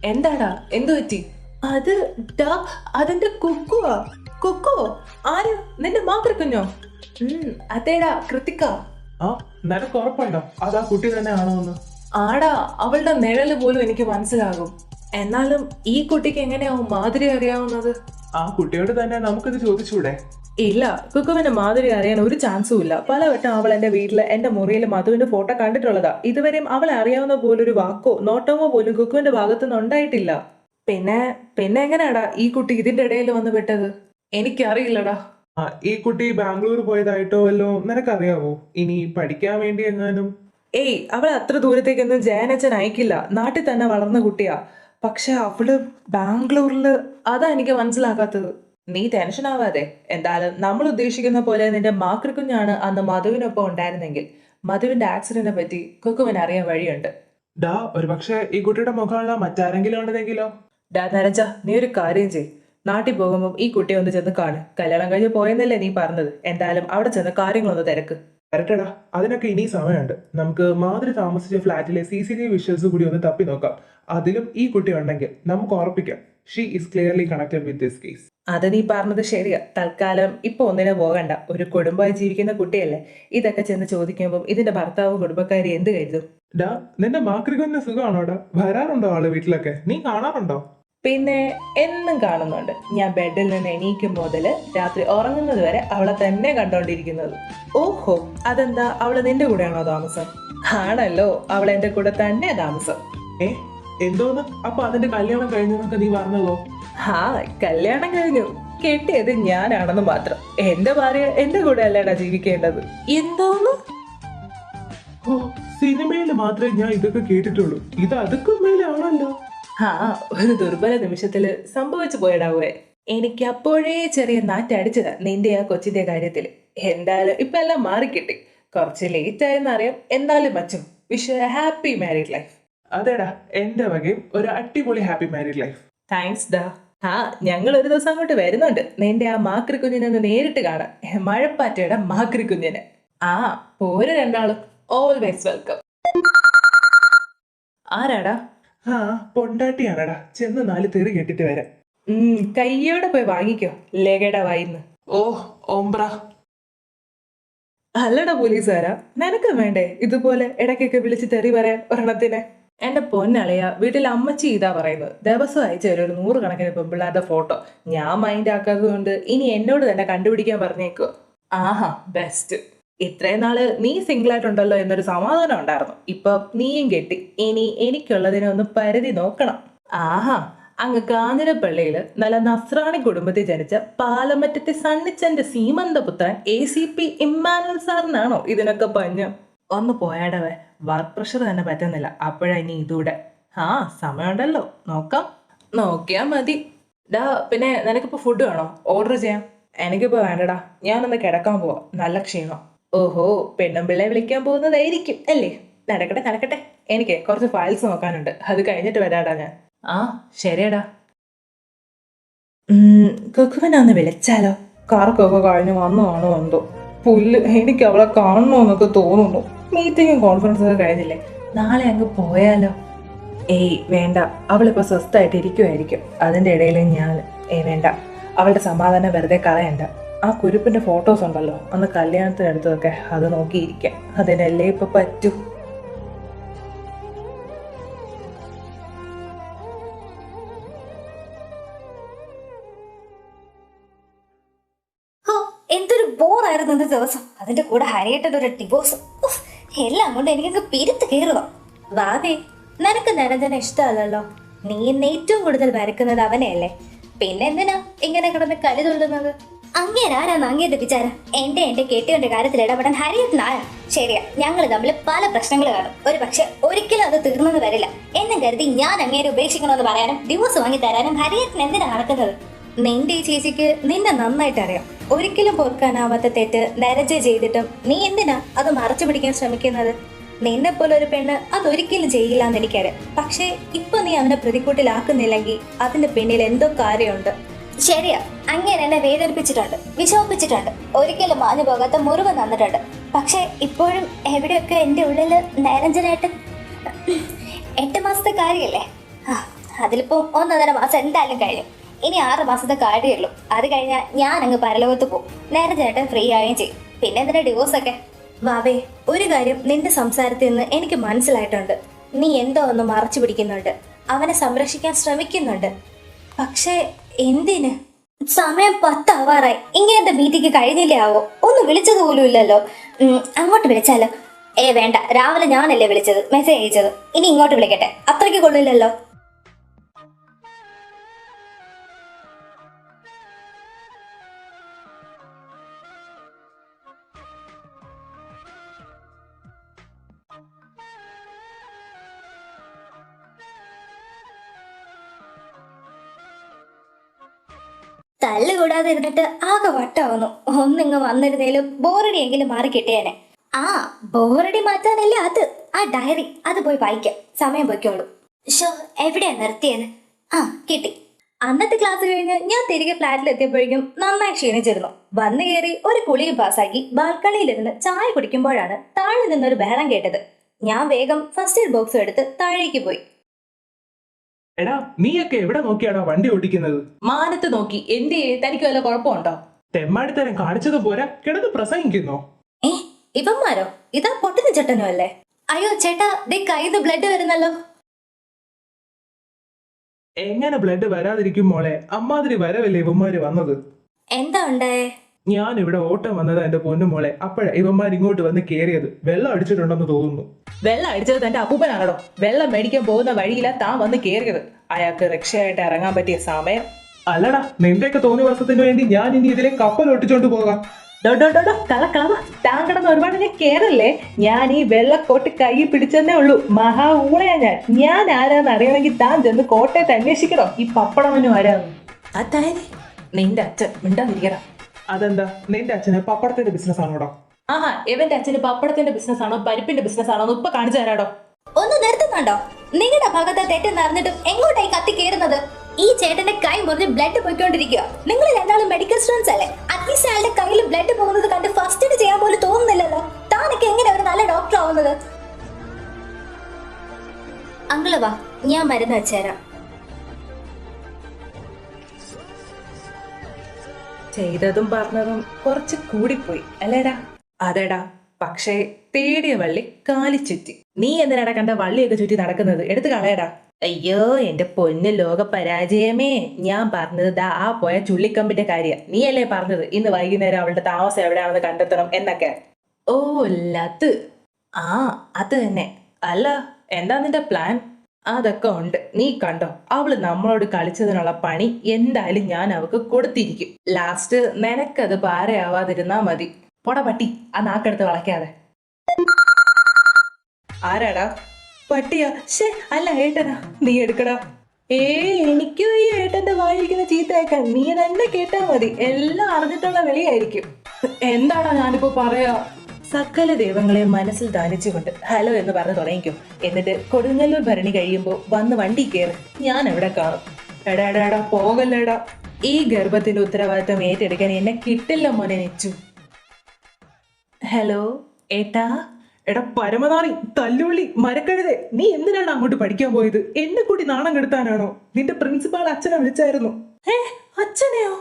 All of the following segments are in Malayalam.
എന്താടാ എന്തു പറ്റി? അത് ഡാ അതിന്റെ കുക്കുവാ. കുക്കോ? ആര്? നിന്റെ മാത്രം കുഞ്ഞോ? അതേടാ കൃത്തിക്ക. ആ നിനക്ക് ഉറപ്പായിട്ടോ അതാ കുട്ടി തന്നെ ആണോ എന്ന്? ആടാ, അവളുടെ നിഴല് പോലും എനിക്ക് മനസ്സിലാകും. എന്നാലും ഈ കുട്ടിക്ക് എങ്ങനെയാവും മാതിരി അറിയാവുന്നത്? ആ കുട്ടിയോട് തന്നെ നമുക്കിത് ചോദിച്ചൂടെ? ഇല്ല, കുക്കുവിന്റെ മാതിരി അറിയാൻ ഒരു ചാൻസും ഇല്ല. പലവട്ടം അവൾ എന്റെ വീട്ടില് എന്റെ മുറിയിൽ മധുവിന്റെ ഫോട്ടോ കണ്ടിട്ടുള്ളതാ. ഇതുവരെയും അവളെ അറിയാവുന്ന പോലൊരു വാക്കോ നോട്ടമോ പോലും കുക്കുവിന്റെ ഭാഗത്തുനിന്ന് ഉണ്ടായിട്ടില്ല. പിന്നെ പിന്നെ എങ്ങനെയാടാ ഈ കുട്ടി ഇതിന്റെ ഇടയിൽ വന്ന് വിട്ടത്? എനിക്കറിയില്ലടാ. ആ ഈ കുട്ടി ബാംഗ്ലൂർ പോയതായിട്ടോ വല്ലോ നിനക്കറിയാവോ? ഇനി പഠിക്കാൻ വേണ്ടി എങ്ങാനും? ഏയ്, അവളെ അത്ര ദൂരത്തേക്കൊന്നും ജയനച്ചൻ അയക്കില്ല. നാട്ടിൽ തന്നെ വളർന്ന കുട്ടിയാ. പക്ഷെ അവള് ബാംഗ്ലൂരില്, അതാ എനിക്ക് മനസ്സിലാക്കാത്തത്. നീ ടെൻഷൻ ആവാതെ. എന്തായാലും നമ്മൾ ഉദ്ദേശിക്കുന്ന പോലെ നിന്റെ മാക്രി കുഞ്ഞാണ് അന്ന് മധുവിനൊപ്പം ഉണ്ടായിരുന്നെങ്കിൽ മധുവിന്റെ ആക്സിഡന്റിനെ പറ്റി കുക്കുവിന് അറിയാൻ വഴിയുണ്ട്. ഡാ ഒരു പക്ഷെ ഈ കുട്ടിയുടെ മുഖമുള്ള മറ്റാരെങ്കിലും ഉണ്ടെങ്കിലോ? ഡാ നരച്ച, നീ ഒരു കാര്യം ചെയ്. നാട്ടിൽ പോകുമ്പോൾ ഈ കുട്ടിയെ ഒന്ന് ചെന്ന് കാണ്. കല്യാണം കഴിഞ്ഞ് പോയെന്നല്ലേ നീ പറഞ്ഞത്? എന്തായാലും അവിടെ ചെന്ന് കാര്യങ്ങളൊന്ന് തിരക്ക്. വരട്ടെടാ, അതിനൊക്കെ ഇനി സമയമുണ്ട്. നമുക്ക് മാതിരി താമസിച്ച ഫ്ലാറ്റിലെ CCTV വിഷ്വൽസ് കൂടി ഒന്ന് തപ്പി നോക്കാം. അതിലും ഈ കുട്ടി ഉണ്ടെങ്കിൽ നമുക്ക് ഉറപ്പിക്കാം she is clearly connected with this case. അത് നീ പറഞ്ഞത് ശരിയാ. തൽക്കാലം ഇപ്പൊ ഒന്നിനെ പോകണ്ട. ഒരു കുടുംബമായി ജീവിക്കുന്ന കുട്ടിയല്ലേ. ഇതൊക്കെ ചെന്ന് ചോദിക്കുമ്പോൾ ഇതിന്റെ ഭർത്താവ് കുടുംബക്കാരി എന്ത് കരുതും? ഡാ നിന്റെ മാക്രികൊന്ന സുഖമാണോടാ? വരാറുണ്ടോ ആള് വീട്ടിലൊക്കെ? നീ കാണാറുണ്ടോ? പിന്നെ എന്നും കാണുന്നുണ്ട്. ഞാൻ ബെഡിൽ നിന്ന് എണീക്കും മുതല് രാത്രി ഉറങ്ങുന്നത് വരെ അവളെ തന്നെ കണ്ടോണ്ടിരിക്കുന്നത്. ഓഹോ, അതെന്താ, അവള് നിന്റെ കൂടെയാണോ താമസം? ആണല്ലോ, അവൾ എന്റെ കൂടെ തന്നെ താമസം. ഏ എന്തോന്ന്? അപ്പൊ അതിന്റെ കല്യാണം കഴിഞ്ഞെന്നൊക്കെ നീ പറഞ്ഞതോ? ഹാ, കല്യാണം കഴിഞ്ഞു. കെട്ടിയത് ഞാനാണെന്ന് മാത്രം. എന്റെ ഭാര്യ എന്റെ കൂടെ അല്ലേടാ ജീവിക്കേണ്ടത്. എന്തോന്ന്? ഓ, സിനിമയിൽ മാത്രമേ ഞാൻ ഇതൊക്കെ കേട്ടിട്ടുള്ളൂ. ഇത് അതൊക്കെ മേലാണല്ലോ. ആ, ഒരു ദുർബല നിമിഷത്തില് സംഭവിച്ചു പോയടാവേ. എനിക്ക് അപ്പോഴേ ചെറിയ നാറ്റടിച്ചതാ നിന്റെ ആ കൊച്ചിന്റെ കാര്യത്തില്. എന്തായാലും ഇപ്പൊ എല്ലാം മാറിക്കിട്ടി. കുറച്ച് ലേറ്റ് ആയെന്നറിയാം. എന്നാലും മച്ചും വിഷ് ഹാപ്പി മാരീഡ് ലൈഫ്. അതേടാ, എന്റെ വകയും ഒരു അടിപൊളി ഹാപ്പി മാരീഡ് ലൈഫ്. താങ്ക്സ് ഡാ. ആ, ഞങ്ങൾ ഒരു ദിവസം അങ്ങോട്ട് വരുന്നുണ്ട്. നിന്റെ ആ മാക്രി കുഞ്ഞിനെ ഒന്ന് നേരിട്ട് കാണാം. മഴപ്പാറ്റയുടെ മാക്രി കുഞ്ഞിനെ. ആ, പോര് രണ്ടാളും. Always welcome. ആരാടാ? ആ പൊണ്ടാട്ടിയാണടാ. ചെന്ന് 4 തെറി കേട്ടിട്ട് വരാം. കയ്യോടെ പോയി വാങ്ങിക്കോ ലേഖയുടെ വായിന്ന്. ഓ ഓംബ്ര. അല്ലടാ പോലീസുകാരാ, നിനക്ക് വേണ്ടേ ഇതുപോലെ ഇടയ്ക്കൊക്കെ വിളിച്ച് തെറി പറയാൻ ഒരെണ്ണത്തിന്? എന്റെ പൊന്നളിയ, വീട്ടിൽ അമ്മച്ചി ഇതാ പറയുന്നത്. ദിവസം അയച്ചു തരും ഒരു 100 കണക്കിന് പെമ്പിള്ളാരുടെ ഫോട്ടോ. ഞാൻ മൈൻഡ് ആക്കാത്തത് കൊണ്ട് ഇനി എന്നോട് തന്നെ കണ്ടുപിടിക്കാൻ പറഞ്ഞേക്കോ. ആഹാ, ബെസ്റ്റ്. ഇത്രയും നാള് നീ സിംഗിൾ ആയിട്ടുണ്ടല്ലോ എന്നൊരു സമാധാനം ഉണ്ടായിരുന്നു. ഇപ്പൊ നീയും കെട്ടി. ഇനി എനിക്കുള്ളതിനെ ഒന്ന് പരിധി നോക്കണം. ആഹാ, അങ്ങ് കാഞ്ഞിരപ്പള്ളിയില് നല്ല നസ്രാണി കുടുംബത്തിൽ ജനിച്ച പാലമറ്റത്തെ സണ്ണിച്ചന്റെ സീമന്തപുത്രൻ ACP ഇമ്മാനുവൽ സാറിനാണോ ഇതിനൊക്കെ പഞ്ഞം? ഒന്ന് പോയാടവേ, വർക്ക് പ്രഷർ തന്നെ പറ്റുന്നില്ല. അപ്പോഴാ ഇനി ഇതൂടെ. ആ, സമയമുണ്ടല്ലോ, നോക്കാം. നോക്കിയാ മതി. ഡാ, പിന്നെ നിനക്കിപ്പോ ഫുഡ് വേണോ? ഓർഡർ ചെയ്യാം. എനിക്കിപ്പോ വേണ്ടടാ, ഞാനൊന്ന് കിടക്കാൻ പോവാ. നല്ല ക്ഷീണം. ഓഹോ, പെണ്ണും പിള്ളയെ വിളിക്കാൻ പോകുന്നതായിരിക്കും അല്ലേ? നടക്കട്ടെ നടക്കട്ടെ. എനിക്ക് കുറച്ച് ഫയൽസ് നോക്കാനുണ്ട്. അത് കഴിഞ്ഞിട്ട് വരാടാ ഞാൻ. ആ, ശരിയടാ. കുക്കുവിനൊന്ന് വിളിച്ചാലോ? കറക്കൊക്കെ കഴിഞ്ഞ് വന്നു കാണുമോ എന്തോ. പുല്ല്, എനിക്ക് അവളെ കാണണമെന്നൊക്കെ തോന്നുന്നു. മീറ്റിങ്ങും കോൺഫറൻസും ഒക്കെ കഴിഞ്ഞില്ലേ? നാളെ അങ്ങ് പോയാലോ? ഏയ് വേണ്ട, അവളിപ്പോ സ്വസ്ഥമായിട്ട് ഇരിക്കുമായിരിക്കും. അതിന്റെ ഇടയിൽ ഞാൻ വേണ്ട. അവളുടെ സമാധാനം വെറുതെ കളയണ്ട. ആ കുരുപ്പിന്റെ ഫോട്ടോസ് ഉണ്ടല്ലോ, അന്ന് കല്യാണത്തിനടുത്തൊക്കെ, അത് നോക്കിയിരിക്കാം. അതിനല്ലേ ഇപ്പൊ പറ്റൂ. എന്തൊരു ബോറായിരുന്നു ഇന്നത്തെ ദിവസം. അതിന്റെ കൂടെ ഹരിയേട്ടൻ്റെ ഒരു ഡിവോഴ്സ്. എല്ലാം കൊണ്ട് എനിക്കൊക്കെ പിരുത്ത് കയറുക. വാവേ, നിനക്ക് നിരഞ്ജന ഇഷ്ടമല്ലല്ലോ. നീ എന്നെ ഏറ്റവും കൂടുതൽ വരക്കുന്നത് അവനെയല്ലേ. പിന്നെ എന്തിനാ ഇങ്ങനെ കിടന്ന് കലി തുള്ളുന്നത്? അങ്ങേരാരാന്ന് അങ്ങേന്റെ വിചാരം? എന്റെ കെട്ടിയവന്റെ കാര്യത്തിൽ ഇടപെടാൻ ഹരിയേട്ടനാരാ? ശരിയാ, ഞങ്ങൾ തമ്മിൽ പല പ്രശ്നങ്ങൾ കാണും. ഒരു പക്ഷെ ഒരിക്കലും അത് തീർന്നെന്ന് വരില്ല എന്നും കരുതി ഞാൻ അങ്ങേരെ ഉപേക്ഷിക്കണമെന്ന് പറയാനും ഡിവോഴ്സ് വാങ്ങി തരാനും ഹരിയേട്ടൻ എന്തിനാ നടക്കുന്നത്? നിന്റെ ഈ ചേച്ചിക്ക് നിന്നെ നന്നായിട്ട് അറിയാം. ഒരിക്കലും പൊറുക്കാനാവാത്ത തെറ്റ് നരജ ചെയ്തിട്ടും നീ എന്തിനാ അത് മറച്ചു പിടിക്കാൻ ശ്രമിക്കുന്നത്? നിന്നെ പോലെ ഒരു പെണ്ണ് അതൊരിക്കലും ചെയ്യില്ല എന്ന് എനിക്കറിയാം. പക്ഷേ ഇപ്പൊ നീ അവനെ പ്രതിക്കൂട്ടിലാക്കുന്നില്ലെങ്കിൽ അതിന്റെ പിന്നിൽ എന്തോ കാര്യമുണ്ട്. ശരിയാ, അങ്ങനെ എന്നെ വേദനിപ്പിച്ചിട്ടുണ്ട്, വിഷമിപ്പിച്ചിട്ടുണ്ട്, ഒരിക്കലും മാഞ്ഞു പോകാത്ത മുറിവ് തന്നിട്ടുണ്ട്. പക്ഷെ ഇപ്പോഴും എവിടെയൊക്കെ എന്റെ ഉള്ളില് നിരഞ്ജനായിട്ട് 8 മാസത്തെ കാര്യല്ലേ. അതിലിപ്പോ 1.5 മാസം എന്തായാലും കഴിഞ്ഞു. ഇനി 6 മാസത്തെ കാര്യമുള്ളൂ. അത് കഴിഞ്ഞാൽ ഞാൻ അങ്ങ് പരലോകത്ത് പോകും. നേരെ ചേട്ടൻ ഫ്രീ ആവുകയും ചെയ്യും. പിന്നെ എന്തിനാ ഡിവോഴ്സ് ഒക്കെ? വാവേ, ഒരു കാര്യം നിന്റെ സംസാരത്തിൽ നിന്ന് എനിക്ക് മനസ്സിലായിട്ടുണ്ട്. നീ എന്തോ ഒന്ന് മറച്ചു പിടിക്കുന്നുണ്ട്. അവനെ സംരക്ഷിക്കാൻ ശ്രമിക്കുന്നുണ്ട്. പക്ഷേ എന്തിന്? സമയം 10 ആവാറായി. ഇങ്ങനത്തെ മീറ്റിംഗ് കഴിഞ്ഞില്ലേ ആവോ? ഒന്ന് വിളിച്ചത് പോലും ഇല്ലല്ലോ. അങ്ങോട്ട് വിളിച്ചാലോ? വേണ്ട, രാവിലെ ഞാനല്ലേ വിളിച്ചത്, മെസ്സേജ് അയച്ചത്. ഇനി ഇങ്ങോട്ട് വിളിക്കട്ടെ, അത്രയ്ക്ക് കൊള്ളില്ലല്ലോ. തല്ല് കൂടാതെ ഇരുന്നിട്ട് ആകെ വട്ടാവുന്നു. ഒന്നിങ്ങ് വന്നിരുന്നേലും ബോറടിയെങ്കിലും മാറി കിട്ടിയേനെ. ബോറടി മാറ്റാനല്ലേ അത്. ആ ഡയറി അത് പോയി വായിക്കാം, സമയം പൊയ്ക്കോളൂ. എവിടെയാ നിർത്തിയത്? കിട്ടി. അന്നത്തെ ക്ലാസ് കഴിഞ്ഞ് ഞാൻ തിരികെ ഫ്ലാറ്റിലെത്തിയപ്പോഴേക്കും നന്നായി ക്ഷീണിച്ചിരുന്നു. വന്നു കയറി ഒരു കുളിയും പാസ്സാക്കി ബാൽക്കണിയിലിരുന്ന് ചായ കുടിക്കുമ്പോഴാണ് താഴെ നിന്നൊരു ബഹളം കേട്ടത്. ഞാൻ വേഗം ഫസ്റ്റ് എയ്ഡ് ബോക്സ് എടുത്ത് താഴേക്ക് പോയി. എടാ, നീയൊക്കെ എവിടെ നോക്കിയാടാ വണ്ടി ഓടിക്കുന്നത്? മാനത്ത് നോക്കി. എന്ത് തനിക്ക് വല്ല കുഴപ്പമുണ്ടോ? തെമ്മാടിത്തരം കാണിച്ചത് പോരാ, കിടന്ന് പ്രസംഗിക്കുന്നോ? ഇവന്മാരോ? ഇതാ പൊട്ടുന്ന ചേട്ടനോ അല്ലേ? അയ്യോ ചേട്ടാ, ദേ കയ്യിൽ ബ്ലഡ് വരുന്നല്ലോ. എങ്ങനെ ബ്ലഡ് വരാതിരിക്കും മോളെ? അമ്മാതിരി വരവല്ലേ ഇവന്മാര് വന്നത്. എന്താ ഉണ്ടായേ? ഞാൻ ഇവിടെ ഓട്ടം വന്നത് എന്റെ പൊന്നു മോളെ. അപ്പോഴാ ഇവന്മാർ ഇങ്ങോട്ട് വന്ന് കേറിയത്. വെള്ളം അടിച്ചിട്ടുണ്ടെന്ന് തോന്നുന്നു. വെള്ളം അടിച്ചത് തന്റെ അപ്പൂപ്പനാണോ? വെള്ളം മേടിക്കാൻ പോകുന്ന വഴിയില താൻ വന്ന് കേറിയത്. അയാൾക്ക് രക്ഷയായിട്ട് ഇറങ്ങാൻ പറ്റിയ സമയം. അല്ലടാ, നിന്റെയൊക്കെ തോന്നിയ വർഷത്തിന് വേണ്ടി ഞാൻ ഇനി ഇതിലെ കപ്പൽ ഒട്ടിച്ചോണ്ട് പോകാം. താൻ കിടന്ന് ഒരുപാട് ഞാൻ കേറല്ലേ. ഞാൻ ഈ വെള്ളക്കോട്ട് കൈ പിടിച്ചെന്നേ ഉള്ളൂ. മഹാ ഊളയാ ഞാൻ ആരാന്ന് അറിയണമെങ്കിൽ താൻ ചെന്ന് കോട്ടയത്ത് അന്വേഷിക്കണോ ഈ പപ്പടമനും ആരാന്ന്. അതായത് നിന്റെ അച്ഛൻ മിണ്ടാതിരിക്കണം. അതെന്താ, നിന്റെ അച്ഛന് പപ്പടത്തിന്റെ ബിസിനസ് ആണോടാ? ഇവന്റെ അച്ഛന് പപ്പടത്തിന്റെ ബിസിനസ് ആണോ പരിപ്പിന്റെ ബിസിനസ് ആണോ ഇപ്പൊ കാണിച്ചു തരാടോ. ഒന്ന് നിർത്തുന്നുണ്ടോ? നിങ്ങളുടെ ഭാഗത്തെ തെറ്റെന്ന് അറിഞ്ഞിട്ടും എങ്ങോട്ടായി കത്തി കയറുന്നത്? ഈ ചേട്ടന്റെ കൈ മുറിഞ്ഞ് ബ്ലഡ് പോയിക്കൊണ്ടിരിക്കുക. നിങ്ങൾ രണ്ടാളും മെഡിക്കൽ സ്റ്റുഡൻസ് അല്ലേ? അറ്റ്ലീസ്റ്റ് അയാളുടെ കയ്യിൽ ബ്ലഡ് പോകുന്നത് കണ്ട് ഫസ്റ്റ് എയ്ഡ് ചെയ്യാൻ പോലും തോന്നുന്നില്ലല്ലോ. താനൊക്കെ എങ്ങനെ ഒരു നല്ല ഡോക്ടർ ആവുന്നത്? അങ്കിള് വാ, ഞാൻ മരുന്ന് വെച്ചുതരാം. ചെയ്തതും പറഞ്ഞതും കുറച്ച് കൂടിപ്പോയി അല്ലേടാ? അതെടാ, പക്ഷേ തേടിയ വള്ളി കാലിച്ചുറ്റി. നീ എന്തിനാടാ കണ്ട വള്ളിയൊക്കെ ചുറ്റി നടക്കുന്നത്? എടുത്ത് കളയടാ. അയ്യോ എന്റെ പൊന്ന് ലോക പരാജയമേ, ഞാൻ പറഞ്ഞത് ദാ ആ പോയ ചുള്ളിക്കമ്പിന്റെ കാര്യ. നീയല്ലേ പറഞ്ഞത് ഇന്ന് വൈകുന്നേരം അവളുടെ താമസം എവിടെയാണെന്ന് കണ്ടെത്തണം എന്നൊക്കെ? ഓ ലത്, അത് തന്നെ. അല്ല, എന്താ നിന്റെ പ്ലാൻ? അതൊക്കെ ഉണ്ട്, നീ കണ്ടോ. അവള് നമ്മളോട് കളിച്ചതിനുള്ള പണി എന്തായാലും ഞാൻ അവക്ക് കൊടുത്തിരിക്കും. ലാസ്റ്റ് നിനക്കത് പാരയാവാതിരുന്നാ മതി. പൊട പട്ടി, ആ നാക്കെടുത്ത് വളയ്ക്കാതെ. ആരാടാ? പട്ടിയാ? ശേ, അല്ല ഏട്ടനാ. നീ എടുക്കടാ. എനിക്കും ഈ ഏട്ടന്റെ വായിരിക്കുന്ന ചീത്തയേക്കാൻ നീ തന്നെ കേട്ടാ മതി. എല്ലാം അറിഞ്ഞിട്ടുള്ള വിളിയായിരിക്കും. എന്താടാ ഞാനിപ്പോ പറയാ? സകല ദൈവങ്ങളെ മനസ്സിൽ ധാനിച്ചുകൊണ്ട് ഹലോ എന്ന് പറഞ്ഞു തുടങ്ങിക്കും. എന്നിട്ട് കൊടുങ്ങല്ലൂർ ഭരണി കഴിയുമ്പോ വന്ന് വണ്ടി കയറി ഞാൻ എവിടെ കാണും. എടാ പോകല്ലേടാ. ഈ ഗർഭത്തിന്റെ ഉത്തരവാദിത്വം ഏറ്റെടുക്കാൻ എന്നെ കിട്ടില്ല മോനെ നെച്ചു. ഹലോ ഏട്ടാ. എടാ പരമനാറി, തല്ലുള്ളി, മരക്കഴുതേ, നീ എന്തിനാണ് അങ്ങോട്ട് പഠിക്കാൻ പോയത്? എന്നെ കൂടി നാണം കെടുത്താനാണോ? നിന്റെ പ്രിൻസിപ്പാൾ അച്ഛനെ വിളിച്ചായിരുന്നു. അച്ഛനെയോ?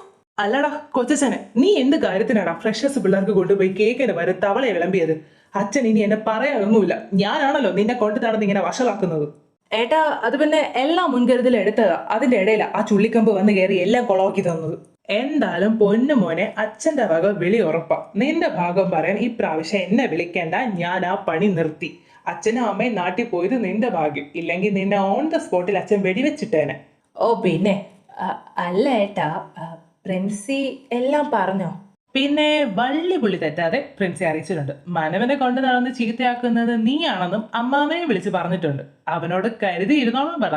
അല്ലടാ കൊച്ചച്ഛനെ. നീ എന്ത് കാര്യത്തിനാടാ ഫ്രഷേഴ്സ് പിള്ളേർക്ക് കൊണ്ടുപോയി കേക്കിന് വരെ തവളയെ വിളമ്പിയത്? അച്ഛൻ ഇനി എന്നെ പറയാനൊന്നുമില്ല. ഞാനാണല്ലോ നിന്നെ കൊണ്ടു നടന്ന് ഇങ്ങനെ വഷളാക്കുന്നത്. ഏട്ടാ, അത് പിന്നെ എല്ലാം മുൻകരുതൽ എടുത്തതാ. അതിന്റെ ഇടയില ആ ചുള്ളിക്കമ്പ് വന്ന് കയറി എല്ലാം കൊളവാക്കി തന്നത്. എന്തായാലും പൊന്നു മോനെ, അച്ഛന്റെ വക വിളി ഉറപ്പാ. നിന്റെ ഭാഗം പറയാൻ ഇപ്രാവശ്യം എന്നെ വിളിക്കേണ്ട. ഞാൻ ആ പണി നിർത്തി. അച്ഛനും അമ്മയും നാട്ടിൽ പോയത് നിന്റെ ഭാഗ്യം. ഇല്ലെങ്കിൽ നിന്നെ ഓൺ ദ സ്പോട്ടിൽ അച്ഛൻ വെടിവെച്ചിട്ടേനെ. ഓ പിന്നെ അല്ല ഏട്ടാ, പ്രിൻസി എല്ലാം പറഞ്ഞോ? പിന്നെ വള്ളി പുള്ളി തെറ്റാതെ പ്രിൻസി അറിയിച്ചിട്ടുണ്ട്. മനവനെ കൊണ്ട് നടന്ന് ചീത്തയാക്കുന്നത് നീയാണെന്നും അമ്മാമയെ വിളിച്ച് പറഞ്ഞിട്ടുണ്ട്. അവനോട് കരുതി ഇരുന്നോളാം പറ.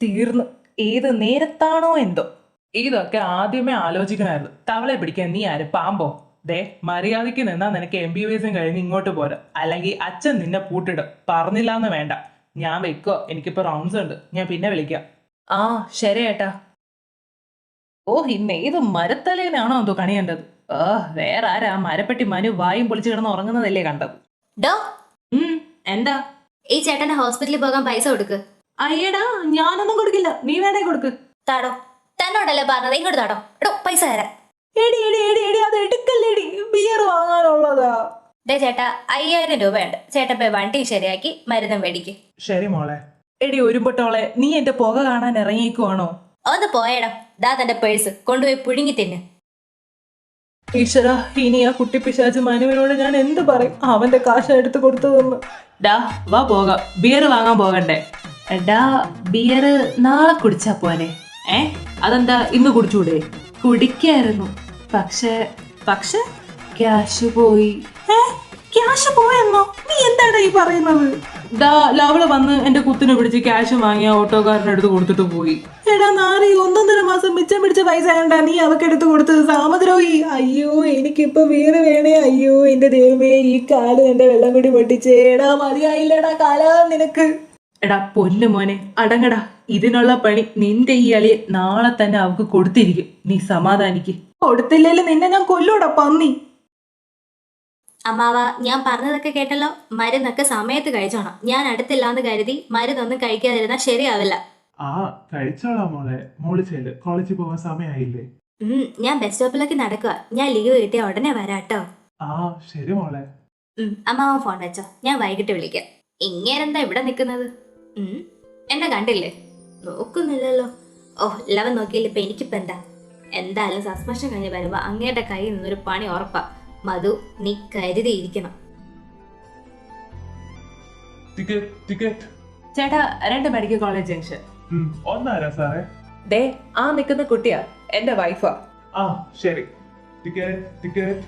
തീർന്നു. ഏത് നേരത്താണോ എന്തോ. ഇതൊക്കെ ആദ്യമേ ആലോചിക്കണമായിരുന്നു. തവളെ പിടിക്കാൻ നീ ആര്, പാമ്പോ? ദേ, മര്യാദയ്ക്ക് നിന്നാ നിനക്ക് MBBS കഴിഞ്ഞ് ഇങ്ങോട്ട് പോരാ. അല്ലെങ്കിൽ അച്ഛൻ നിന്നെ പൂട്ടിടും. പറഞ്ഞില്ലാന്ന് വേണ്ട. ഞാൻ വെക്കോ, എനിക്കിപ്പോ റൗണ്ട്സ് ഉണ്ട്. ഞാൻ പിന്നെ വിളിക്കാം. ശരി ഏട്ടാ. ഇന്ന് ഏത് മരത്തലേനാണോ എന്തോ കണിയേണ്ടത്. വേറെ ആരാ? മരപ്പെട്ടി മനു വായും പൊളിച്ച് കിടന്ന് ഉറങ്ങുന്നതല്ലേ കണ്ടത്. ഡോ, എന്താ? ഈ ചേട്ടന്റെ ഹോസ്പിറ്റലിൽ പോകാൻ പൈസ കൊടുക്ക്. അയ്യടാ ഞാനൊന്നും കൊടുക്കില്ല, നീ വേണേ കൊടുക്ക്. താടോ, തന്നോടല്ലേ പറഞ്ഞത്, ഇങ്ങോട്ട് താടോ. എടോ പൈസ തരാം. എടി എടി എടി എടി അത് എടുക്കല്ലേടി, ബിയർ വാങ്ങാനുള്ളതാ. ദേ ചേട്ടാ 5000 രൂപയുണ്ട്. ചേട്ടൻ പോയി വണ്ടി ശരിയാക്കി മരുന്നും മേടിക്ക്. ശരി മോളെ. എടി ഒരുപൊട്ടോളെ, നീ എന്റെ പുക കാണാൻ ഇറങ്ങിക്കുവാണോ? ഒന്ന് പോയടാ. ദാ തന്റെ പേഴ്സ് കൊണ്ടുപോയി പുഴുങ്ങി തിന്ന്. ഈശ്വര, ഇനി ആ കുട്ടി പിശാച് മനുവിനോട് ഞാൻ എന്ത് പറയും? അവന്റെ കാശ് എടുത്ത് കൊടുത്തതെന്ന്. ഡാ വാ പോകാം, ബിയർ വാങ്ങാൻ പോകണ്ടേ? ഡാ ബിയർ നാളെ കുടിച്ചാ പോരെ? അതെന്താ ഇന്ന് കുടിച്ചൂടെ? കുടിക്കായിരുന്നു, പക്ഷേ പക്ഷെ ക്യാഷ് പോയി. ക്യാഷ് പോയെന്നോ? നീ എന്താടാ ഈ പറയുന്നത്? ദാ ലവള് വന്ന് എന്റെ കുത്തിനെ പിടിച്ച് ക്യാഷ് വാങ്ങിയ ഓട്ടോക്കാരൻ്റെ അടുത്ത് കൊടുത്തിട്ട് പോയി. എടാ നാറി, 1.5 മാസം മിച്ചം പിടിച്ച പൈസ കണ്ടാ നീ അവക്ക് എടുത്ത് കൊടുത്തത്? സാമദ്രോഹി. അയ്യോ എനിക്കിപ്പോ വീട് വേണേ. അയ്യോ എന്റെ ദൈവമേ, ഈ കാല് എന്റെ വെള്ളം കൂടി പൊട്ടിച്ചേ. എടാ മതിയായില്ലടാ കാല നിനക്ക്. എടാ പൊന്നു മോനെ, അടങ്ങടാ. ഇതിനുള്ള പണി നിന്റെ ഈ അളിയെ നാളെ തന്നെ അവക്ക് കൊടുത്തിരിക്കും. നീ സമാധാനിക്ക്. കൊടുത്തില്ലേലും നിന്നെ ഞാൻ കൊല്ലൂടാ പന്നി. അമ്മാവ, ഞാൻ പറഞ്ഞതൊക്കെ കേട്ടല്ലോ. മരുന്നൊക്കെ സമയത്ത് കഴിച്ചോണം. ഞാൻ അടുത്തില്ലാന്ന് കരുതി മരുന്നൊന്നും കഴിക്കാതിരുന്നാ ശരിയാവില്ല. ആ കഴിച്ചോളാം മോളെ. മോള് ചെല്ല്, കോളേജിൽ പോകാൻ സമയമായില്ലേ? ഞാൻ ബസ് സ്റ്റോപ്പിലേക്ക് നടക്കുക. ഞാൻ ലീവ് കിട്ടിയ ഉടനെ വരാട്ടോ. ആ ശരി മോളെ. അമ്മാവൻ ഫോൺ വെച്ചോ, ഞാൻ വൈകിട്ട് വിളിക്കാം. ഇങ്ങേരെന്താ ഇവിടെ നിൽക്കുന്നത്? എന്നെ കണ്ടില്ലേ? നോക്കുന്നില്ലല്ലോ. ഓ ലവൻ നോക്കിയില്ല. ഇപ്പൊ എനിക്കിപ്പോ എന്തായാലും സസ്പെൻഷൻ കഴിഞ്ഞ് വരുമ്പോ അങ്ങേരുടെ കയ്യിൽ നിന്നൊരു പണി ഉറപ്പാ. മധു, നീ കരുതിയിരിക്കണം. ടിക്കറ്റ്. ചേട്ടാ 2 മെഡിക്കൽ കോളേജ് ജംഗ്ഷൻ. ഒന്നാരാ സാറേ? ദേ ആ നിൽക്കുന്ന കുട്ടിയാ എന്റെ വൈഫാ. ആ ശരി. ടിക്കറ്റ്.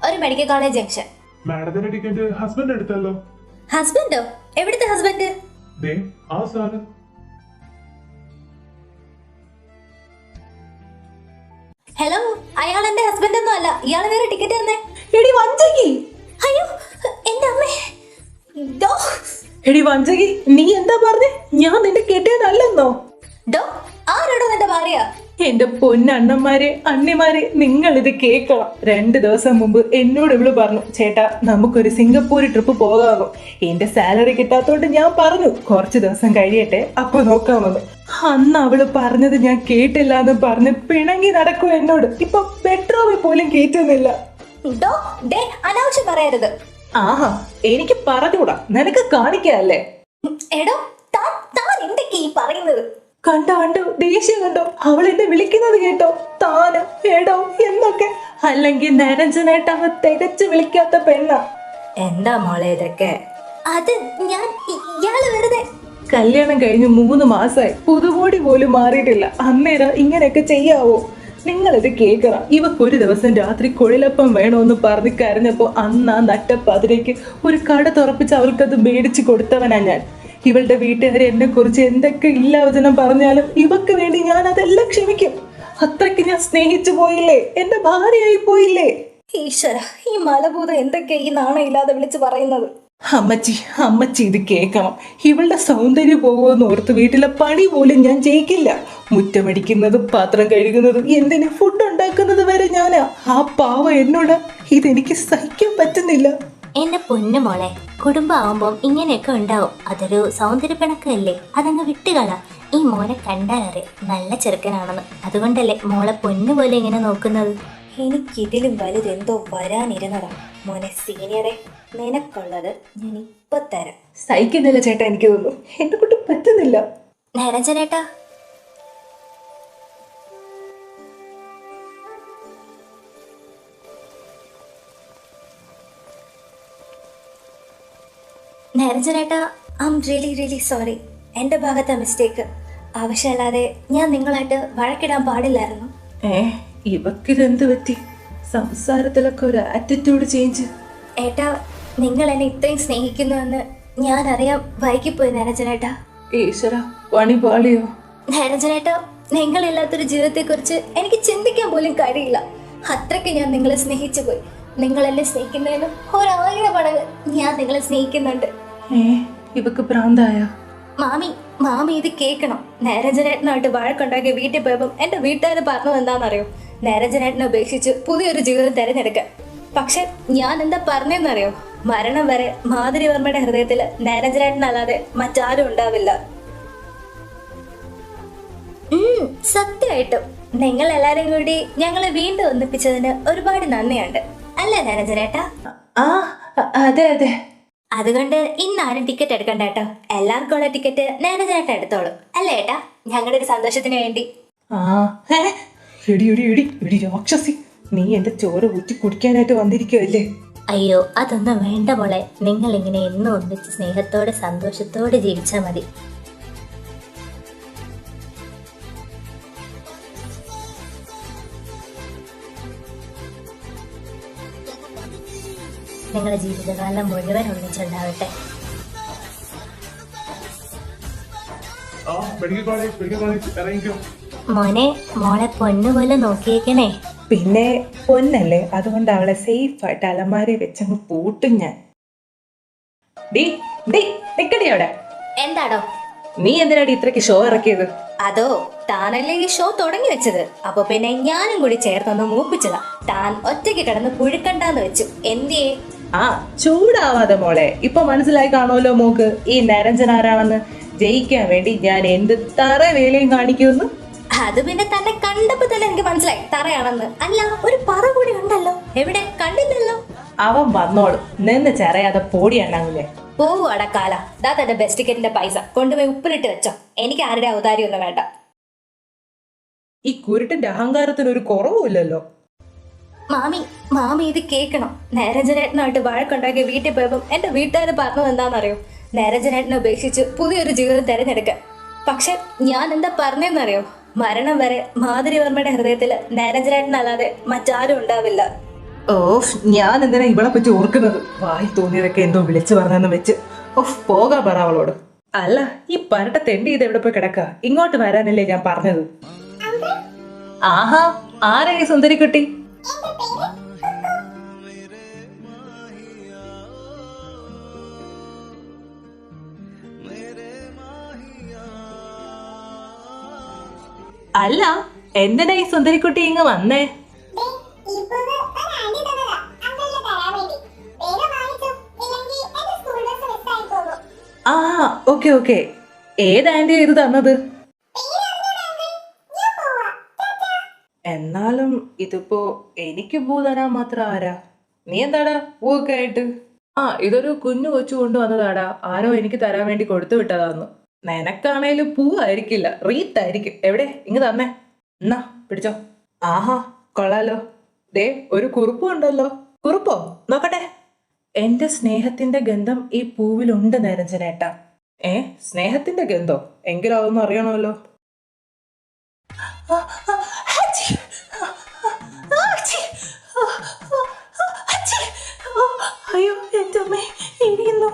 ഒരു മെഡിക്കൽ കോളേജ് ജംഗ്ഷൻ. മാഡത്തിന്റെ ടിക്കറ്റ് ഹസ്ബൻഡ് എടുത്തല്ലോ. ഹസ്ബൻഡോ? എവിടുത്തെ ഹസ്ബൻഡ്? ദേ ആ സാറ്. ഹലോ, അയാൾ എന്റെ ഹസ്ബൻഡ് ഒന്നും അല്ല. ഇയാൾ വേറെ ടിക്കറ്റ് തന്നെ. എടി വഞ്ചകി. അയ്യോ എന്റെ അമ്മേ. ഡോ എടി വഞ്ചകി, നീ എന്താ പറഞ്ഞേ? ഞാൻ നിന്റെ കെട്ടിയതല്ലെന്നോ? ഡോ ആരോടോ നിന്റെ ഭാര്യ? എന്റെ പൊന്നണ്ണന്മാരെ അണ്ണിമാരെ, നിങ്ങൾ ഇത് കേൾക്കണം. 2 ദിവസം മുമ്പ് എന്നോട് ഇവള് പറഞ്ഞു, ചേട്ടാ നമുക്കൊരു സിംഗപ്പൂർ ട്രിപ്പ് പോകാമോ? എന്റെ സാലറി കിട്ടാത്തോണ്ട് ഞാൻ പറഞ്ഞു കുറച്ച് ദിവസം കഴിയട്ടെ, അപ്പൊ നോക്കാമെന്ന്. അന്ന് അവള് പറഞ്ഞത് ഞാൻ കേട്ടില്ല എന്ന് പറഞ്ഞ് പിണങ്ങി നടക്കും എന്നോട്. ഇപ്പൊ പെട്രോളിൽ പോലും കേറ്റുന്നില്ല. ഡോ ഡേ അനാവശ്യം പറയരുത്. ആഹാ, എനിക്ക് പറഞ്ഞൂടാ, നിനക്ക് കാണിക്കല്ലേ? എടോ താൻ എന്തൊക്കെ ഈ പറയുന്നത്? കണ്ടോ ദേഷ്യം കണ്ടോ? അവൾ എന്നെ വിളിക്കുന്നത് കേട്ടോ? താന് എടോ എന്നൊക്കെ. അല്ലെങ്കിൽ നിരഞ്ജനായിട്ട് അവ തികച്ചു വിളിക്കാത്ത പെണ്ണ. എന്താ മോളെ ഇതൊക്കെ? അത് ഞാൻ ഇയാള് വെറുതെ. കല്യാണം കഴിഞ്ഞ് 3 മാസമായി, പുതുകോടി പോലും മാറിയിട്ടില്ല. അന്നേരം ഇങ്ങനെയൊക്കെ ചെയ്യാവോ? നിങ്ങളിത് കേൾക്കണം. ഇവക്കൊരു ദിവസം രാത്രി കുഴലപ്പം വേണമെന്ന് പറഞ്ഞ് കരഞ്ഞപ്പോ അന്ന് ആ നട്ടപ്പതിരേക്ക് ഒരു കട തുറപ്പിച്ച് അവൾക്കത് മേടിച്ചു കൊടുത്തവനാ ഞാൻ. ഇവളുടെ വീട്ടുകാരെ എന്നെ കുറിച്ച് എന്തൊക്കെ ഇല്ലാവചനം പറഞ്ഞാലും ഇവക്ക് വേണ്ടി ഞാൻ അതെല്ലാം ക്ഷമിക്കും. അത്രയ്ക്ക് ഞാൻ സ്നേഹിച്ചു പോയില്ലേ, എന്റെ ഭാര്യയായി പോയില്ലേ. ഈശ്വര, ഈ മലഭൂതം എന്തൊക്കെ ഈ നാണയില്ലാതെ വിളിച്ചു പറയുന്നത്? അമ്മച്ചി ഇത് കേൾക്കണം. ഇവളുടെ സൗന്ദര്യം പോകുമെന്ന് ഓർത്ത് വീട്ടിലെ പണി പോലും ഞാൻ ചെയ്യിക്കില്ല. മുറ്റമടിക്കുന്നതും പാത്രം കഴുകുന്നതും എന്തിന് ഫുഡ് ഉണ്ടാക്കുന്നത് വരെ ഞാനാ. ആ പാവ എന്നോട് ഇതെനിക്ക് സഹിക്കാൻ പറ്റുന്നില്ല. എന്റെ പൊന്നു മോളെ, കുടുംബമാവുമ്പം ഇങ്ങനെയൊക്കെ ഉണ്ടാവും. അതൊരു സൗന്ദര്യ പിണക്കല്ലേ, അതങ്ങ് വിട്ടുകള. ഈ മോനെ കണ്ടാലറിയാം നല്ല ചെറുക്കനാണെന്ന്. അതുകൊണ്ടല്ലേ മോളെ പൊന്നു പോലെ ഇങ്ങനെ നോക്കുന്നത്. എനിക്കിതിലും വലുതെന്തോ വരാനിരുന്നതാ. മോനെ സീനിയറെ, നിനക്കുള്ളത് ഞാൻ ഇപ്പൊ തരാം. സഹിക്കുന്നില്ല ചേട്ടാ, എനിക്ക് തോന്നുന്നു എന്നെ കൊണ്ട് പറ്റുന്നില്ല. നിരഞ്ജനേട്ടാ, നിരഞ്ജനേട്ടാ, ഐ ആം റിയലി സോറി. എൻ്റെ ഭാഗത്തെ മിസ്റ്റേക്ക്. ആവശ്യമല്ലാതെ ഞാൻ നിങ്ങളായിട്ട് വഴക്കിടാൻ പാടില്ലായിരുന്നു. ഇവക്കിതെന്ത് പറ്റി? സംസാരത്തിലൊക്കെ ഒരു ആറ്റിറ്റ്യൂഡ് ചേഞ്ച്. ഏട്ടാ, നിങ്ങൾ എന്നെ ഇത്രയും സ്നേഹിക്കുന്നുവെന്ന് ഞാൻ അറിയാൻ വൈകിപ്പോയി നിരഞ്ജനേട്ടാ. ഈശ്വര, പണി പാളിയോ? നിരഞ്ജനേട്ടാ, നിങ്ങളില്ലാത്തൊരു ജീവിതത്തെക്കുറിച്ച് എനിക്ക് ചിന്തിക്കാൻ പോലും കഴിയില്ല. അത്രയ്ക്ക് ഞാൻ നിങ്ങളെ സ്നേഹിച്ചു പോയി. നിങ്ങൾ എന്നെ സ്നേഹിക്കുന്നതിനും 1000 മടങ്ങ് ഞാൻ നിങ്ങളെ സ്നേഹിക്കുന്നുണ്ട്. ഇവക്ക് ഭ്രാന്തായ? മാമി ഇത് കേൾക്കണം. നിരഞ്ജനേട്ടനായിട്ട് വഴക്കുണ്ടാക്കി വീട്ടിൽ പോയപ്പം എന്റെ വീട്ടുകാർ പറഞ്ഞത് എന്താണെന്നറിയോ? നിരഞ്ജനേട്ടനെ ഉപേക്ഷിച്ച് പുതിയൊരു ജീവിതം തിരഞ്ഞെടുക്കാൻ. പക്ഷെ ഞാൻ എന്താ പറഞ്ഞെന്നറിയോ? മരണം വരെ മാധുരി വർമ്മയുടെ ഹൃദയത്തിൽ നിരഞ്ജനേട്ടനല്ലാതെ മറ്റാരും ഉണ്ടാവില്ല. സത്യമായിട്ടും നിങ്ങൾ എല്ലാരും കൂടി ഞങ്ങളെ വീണ്ടും ഒന്നിപ്പിച്ചതിന് ഒരുപാട് നന്ദിയുണ്ട് അല്ലേ നരഞ്ജനേട്ടാ? ആ അതെ അതെ. അതുകൊണ്ട് ഇന്ന് ആരും ടിക്കറ്റ് എടുക്കണ്ട കേട്ടോ. എല്ലാവർക്കും ഉള്ള ടിക്കറ്റ് നരഞ്ജനേട്ട എടുത്തോളൂ അല്ലേ ഏട്ടാ? ഞങ്ങളുടെ ഒരു സന്തോഷത്തിന് വേണ്ടി. ആ എടി എടി എടി എടി രാക്ഷസി, നീ എന്റെ ചോര ഊറ്റി കുടിക്കാനായിട്ട് വന്നിരിക്കുവല്ലേ? അയ്യോ അതൊന്നും വേണ്ട മോളെ. നിങ്ങൾ ഇങ്ങനെ എന്നും ഒന്നിച്ച് സ്നേഹത്തോടെ സന്തോഷത്തോടെ ജീവിച്ചാൽ മതി. നിങ്ങളുടെ ജീവിതകാലം മുഴുവൻ ഒന്നിച്ചുണ്ടാവട്ടെ. മെഡിക്കൽ കോളേജ് ഇറങ്ങിക്കോ. മോനെ മോളെ പൊന്നുപോലെ നോക്കിയേക്കണേ. പിന്നെ പൊന്നല്ലേ, അതുകൊണ്ട് അവളെ സേഫ് ആയിട്ട് അലമാരെ വെച്ചങ്ങ് പൂട്ടും ഞാൻ. ഡീ ഡീ നിക്കടി അവിടെ. എന്താടോ? നീ എന്തിനാടി ഇത്രയ്ക്ക് ഷോ ഇറക്കിയത്? അതോ താനല്ലേ ഈ ഷോ തുടങ്ങി വെച്ചത്, അപ്പൊ പിന്നെ ഞാനും കൂടി ചേർത്തൊന്ന് മൂപ്പിച്ചതാ. താൻ ഒറ്റയ്ക്ക് കിടന്ന് പുഴുക്കണ്ടാന്ന് വെച്ചു. എന്തിയേ? ആ ചൂടാവാതെ മോളെ, ഇപ്പൊ മനസ്സിലായി കാണുമല്ലോ മോക്ക് ഈ നരഞ്ജൻ ആരാണെന്ന്. ജയിക്കാൻ വേണ്ടി ഞാൻ എന്ത് തറ വേലയും കാണിക്കുമെന്ന്. അത് പിന്നെ തന്നെ കണ്ടപ്പോ തന്നെ എനിക്ക് മനസ്സിലായി തറയാണെന്ന്. അല്ല, ഒരു പറ കൂടി ഉണ്ടല്ലോ. എവിടെ? കണ്ടില്ലല്ലോ. അവൻ വന്നോളും, നിന്ന് ചെറിയാതെ പോടിയണ്ണാവില്ലേ. പോവാടാ കാല. ദാ തന്റെ ബെസ്റ്റ് ടിക്കറ്റിന്റെ പൈസ കൊണ്ടുപോയി ഉപ്പിലിട്ട് വെച്ചോ. എനിക്ക് ആരുടെ ഔദാര്യം ഒന്നും വേണ്ട. ഈ കുരുട്ടിന്റെ അഹങ്കാരത്തിന് ഒരു കുറവുമില്ലല്ലോ. മാമി ഇത് കേൾക്കണം. നരഞ്ജനേട്ടനായിട്ട് വഴക്കുണ്ടാക്കി വീട്ടിൽ പോയപ്പം എന്റെ വീട്ടുകാർ പറഞ്ഞത് എന്താണെന്നറിയോ? നരഞ്ജനേട്ടനെ ഉപേക്ഷിച്ച് പുതിയൊരു ജീവിതം തിരഞ്ഞെടുക്കാൻ. പക്ഷെ ഞാൻ എന്താ പറഞ്ഞെന്നറിയോ? മരണം വരെ മാധുരിവർമ്മയുടെ ഹൃദയത്തിൽ നരഞ്ജനേട്ടനല്ലാതെ മറ്റാരും ഉണ്ടാവില്ല. ഓഫ്, ഞാൻ എന്തിനാ ഇവളെ പറ്റി ഓർക്കുന്നത്? വായി തോന്നിയതൊക്കെ എന്തോ വിളിച്ചു പറഞ്ഞെന്ന് വെച്ച് ഓഫ് പോകാൻ പറ അവളോട്. അല്ല, ഈ പരട്ട തെണ്ടി ഇത് എവിടെ പോയി കിടക്ക? ഇങ്ങോട്ട് വരാനല്ലേ ഞാൻ പറഞ്ഞത്. ആഹാ, ആരാ ഈ സുന്ദരിക്കുട്ടി? അല്ല, എന്തിനാ ഈ സുന്ദരിക്കുട്ടി ഇങ്ങ് വന്നേ? ആ ഓക്കെ ഓക്കെ. ഏത് ആന്റിയാ ഇത് തന്നത്? എന്നാലും ഇതിപ്പോ എനിക്ക് പൂ തരാൻ മാത്രം ആരാ? നീ എന്താടാ പൂവൊക്കെ ആയിട്ട്? ആ ഇതൊരു കുഞ്ഞു കൊച്ചു കൊണ്ടുവന്നതാടാ. ആരോ എനിക്ക് തരാൻ വേണ്ടി കൊടുത്തു വിട്ടതാന്ന്. നിനക്കാണേലും പൂവായിരിക്കില്ല, റീത്തായിരിക്കും. എവിടെ? ഇങ്ങ് തന്നെ. എന്നാ പിടിച്ചോ. ആഹാ കൊള്ളാലോ. ദേ ഒരു കുറുപ്പും ഉണ്ടല്ലോ. കുറുപ്പോ? നോക്കട്ടെ. എന്റെ സ്നേഹത്തിന്റെ ഗന്ധം ഈ പൂവിലുണ്ട് നരഞ്ജനേട്ടാ. സ്നേഹത്തിന്റെ ഗന്ധോ? എങ്കിലും അതൊന്നും അറിയണമല്ലോ. അയ്യോ എന്റെ അമ്മേ, ഇരിക്കുന്നു.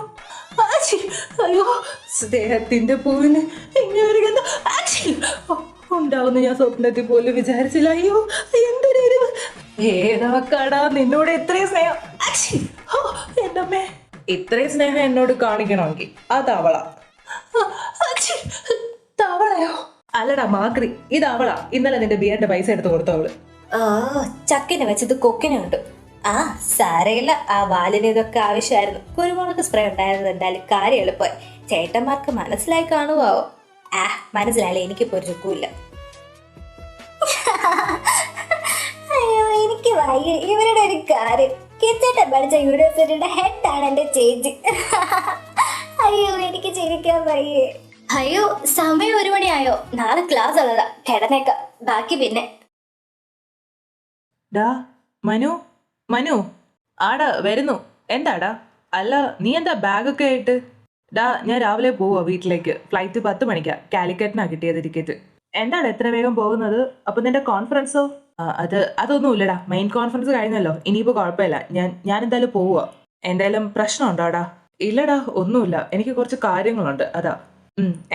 അയ്യോ, സ്നേഹത്തിന്റെ പൂവിന് ഇങ്ങനെ ഒരു ഗന്ധം ഉണ്ടാവുന്ന ഞാൻ സ്വപ്നത്തിൽ പോലും വിചാരിച്ചില്ല. അയ്യോ എന്തൊരു എരിവ്. ഏതാക്കാടാ നിന്നോട് ഇത്രയും സ്നേഹം? എന്റെ അമ്മേ, ഇത്രയും സ്നേഹം എന്നോട് കാണിക്കണമെങ്കിൽ അത് അവളാ. തവളയോ? അല്ലടാ മാക്രി, ഇത് അവളാ. ഇന്നലെ നിന്റെ ബിയറിന്റെ പൈസ എടുത്ത് കൊടുത്തവള്. ചക്കിനെ വെച്ചത് കൊക്കിനുണ്ട്. ആ സാരയില്ല. ആ വാലിന് ഇതൊക്കെ ആവശ്യമായിരുന്നു. കുരുമുളക് സ്പ്രേ ഉണ്ടായിരുന്നത് എന്തായാലും കാര്യം എളുപ്പമായി. ചേട്ടന്മാർക്ക് മനസ്സിലായി കാണുവോ? മനസ്സിലായില്ലേ? എനിക്കിപ്പോ ഒരു ചുക്കുമില്ല. അയ്യോ എനിക്ക് വയ്യ ഇവരുടെ ഒരു കാര്യം. കിച്ചേട്ടൻ പഠിച്ച യൂണിവേഴ്സിറ്റിയുടെ ഹെഡാണ് എന്റെ ചേച്ചി. അയ്യോ എനിക്ക് ചിരിക്കാൻ വയ്യേ. അയ്യോ സമയം 1 മണിയായോ? നാളെ ക്ലാസ് ഉള്ളതാ. കിടന്നേക്കാം, ബാക്കി പിന്നെ. ഡാ മനു, മനു ആടാ വരുന്നു. എന്താടാ? അല്ല നീ എന്താ ബാഗൊക്കെ ആയിട്ട്? ഡാ ഞാൻ രാവിലെ പോവാ വീട്ടിലേക്ക്. ഫ്ലൈറ്റ് 10 മണിക്കാ. കാലിക്കറ്റിനാ കിട്ടിയത് ടിക്കറ്റ്. എന്താണ് എത്ര വേഗം പോകുന്നത്? അപ്പൊ നിന്റെ കോൺഫറൻസോ? അതൊന്നുമില്ലടാ. മെയിൻ കോൺഫറൻസ് കഴിഞ്ഞല്ലോ. ഇനിയിപ്പോ കുഴപ്പമില്ല. ഞാൻ എന്തായാലും പോവുക. എന്തായാലും പ്രശ്നമുണ്ടോടാ? ഇല്ലടാ ഒന്നുമില്ല. എനിക്ക് കുറച്ച് കാര്യങ്ങളുണ്ട്, അതാ.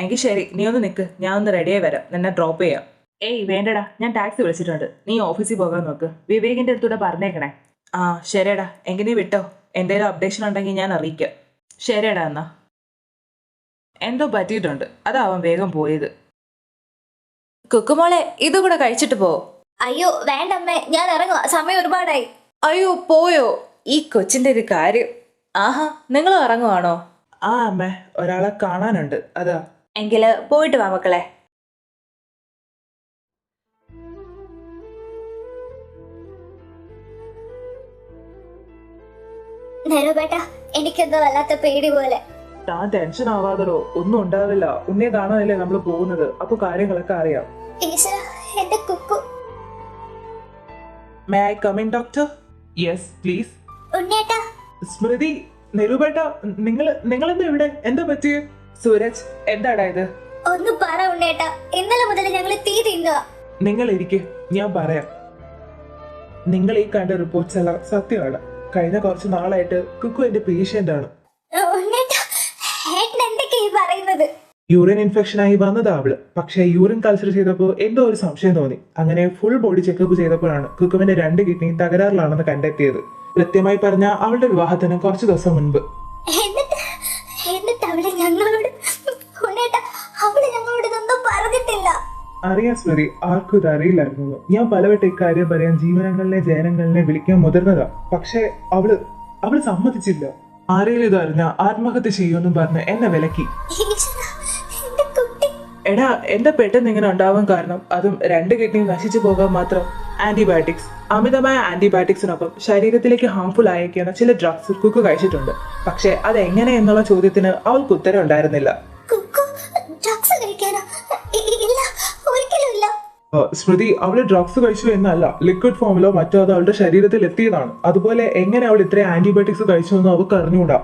എങ്കിൽ ശരി, നീ ഒന്ന് നിൽക്ക്. ഞാൻ ഒന്ന് റെഡിയായി വരാം. നിന്നെ ഡ്രോപ്പ് ചെയ്യാം. ഏയ് വേണ്ടടാ, ഞാൻ ടാക്സി വിളിച്ചിട്ടുണ്ട്. നീ ഓഫീസിൽ പോകാൻ നോക്ക്. വിവേകിന്റെ അടുത്തൂടെ പറഞ്ഞേക്കണേ. ആ ശരിയടാ, എങ്കിൽ നീ വിട്ടോ. എന്തെങ്കിലും അപ്ഡേഷൻ ഉണ്ടെങ്കിൽ ഞാൻ അറിയിക്കാം. ശരിയടാ എന്നാ. എന്തോ പറ്റിയിട്ടുണ്ട്, അതാ അവൻ വേഗം പോയത്. കുക്കുമോളെ ഇതും കൂടെ കഴിച്ചിട്ട് പോ. അയ്യോ വേണ്ടമ്മേ, ഞാൻ ഇറങ്ങുക. സമയം ഒരുപാടായി. അയ്യോ പോയോ? ഈ കൊച്ചിന്റെ ഒരു കാര്യം. ആഹാ, നിങ്ങൾ ഇറങ്ങുവാണോ? ആ അമ്മേ, ഒരാളെ കാണാനുണ്ട്, അതാ. എങ്കില് പോയിട്ട് വാ മക്കളെ. നെരുപേട്ട എനിക്കെന്തോ വല്ലാത്ത പേടി പോലെ. താൻ ടെൻഷൻ ആവാതോ, ഒന്നും ഉണ്ടാവില്ല. ഉണ്ണിയെ കാണാനല്ലേ നമ്മൾ പോകുന്നത്, അപ്പൊ കാര്യങ്ങളൊക്കെ അറിയാം. ഈശ്വര, എന്റെ Kukku. May I come in doctor? Yes please. ഉണ്ണേട്ടാ, സ്മൃതി, നിരൂപേട്ട, നിങ്ങളെന്താ ഇവിടെ? എന്താ പറ്റിയ? സൂരജ്, എന്താടാ ഇത്? ഒന്ന് പറ ഉണ്ണേട്ടാ. ഇന്നലെ മുതൽ ഞങ്ങൾ തീ തിന്നുക. നിങ്ങൾ ഇരിക്കെ, ഞാൻ പറയാം. നിങ്ങൾ ഈ കണ്ട റിപ്പോർട്ട്സ് എല്ലാം സത്യമാണ്. കഴിഞ്ഞ കുറച്ച് നാളായിട്ട് കുക്കു എന്റെ പേഷ്യന്റ് ആണ്. ഉണ്ണേട്ടാ, ഏട്ടൻ എന്തൊക്കെയാ ഈ പറയുന്നത്? യൂറിൻ ഇൻഫെക്ഷൻ ആയി വന്നതാ അവള്. പക്ഷെ യൂറിൻ കൾച്ചർ ചെയ്തപ്പോൾ എന്തോ ഒരു സംശയം തോന്നി. അങ്ങനെ ഫുൾ ബോഡി ചെക്കപ്പ് ചെയ്തപ്പോഴാണ് കുക്കുവിന്റെ 2 കിഡ്നി തകരാറിലാണെന്ന് കണ്ടെത്തിയത്. കൃത്യമായി പറഞ്ഞ അവളുടെ വിവാഹത്തിന് കുറച്ച് ദിവസം മുൻപ്. എന്നിട്ട് അവള് ഞങ്ങളോട് ഉണ്ണേട്ടാ, അവള് ഞങ്ങളോട് ഇതൊന്നും പറഞ്ഞിട്ടില്ല. അറിയാം സ്മൃതി, ആർക്കും ഇത് അറിയില്ലായിരുന്നു. ഞാൻ പലവട്ടം ഇക്കാര്യം പറയാൻ ജീവനങ്ങളിലെ ജനങ്ങളിനെ വിളിക്കാൻ മുതിർന്നതാ. പക്ഷെ അവള് സമ്മതിച്ചില്ല. ആരെങ്കിലും ഇതറിഞ്ഞ ആത്മഹത്യ ചെയ്യുമെന്നും പറഞ്ഞ് എന്നെ വിലക്കി. ഈശ്വരാ, എന്റെ കുട്ടി. എടാ, എന്താ പെട്ടെന്ന് ഇങ്ങനെ ഉണ്ടാവാൻ കാരണം? അതും 2 കിഡ്നി നശിച്ചു പോകാൻ മാത്രം. ആന്റിബയോട്ടിക്സ്, അമിതമായ ആന്റിബയോട്ടിക്സിനൊപ്പം ശരീരത്തിലേക്ക് ഹാംഫുൾ ആയേക്കുന്ന ചില ഡ്രഗ്സ് കുക്കു കഴിച്ചിട്ടുണ്ട്. പക്ഷെ അതെങ്ങനെ എന്നുള്ള ചോദ്യത്തിന് അവൾക്ക് ഉത്തരം ഉണ്ടായിരുന്നില്ല. കുക്കു ഡ്രഗ്സ് കഴിക്കാനോ? ഇല്ല, ഒരിക്കലും ഇല്ല. സ്മൃതി, അവള് ഡ്രഗ്സ് കഴിച്ചു എന്നല്ല, ലിക്വിഡ് ഫോമിലോ മറ്റോ അത് അവളുടെ ശരീരത്തിൽ എത്തിയതാണ്. അതുപോലെ എങ്ങനെ അവൾ ഇത്രയും ആന്റിബയോട്ടിക്സ് കഴിച്ചു എന്ന് അവൾക്ക് അറിഞ്ഞൂടാ.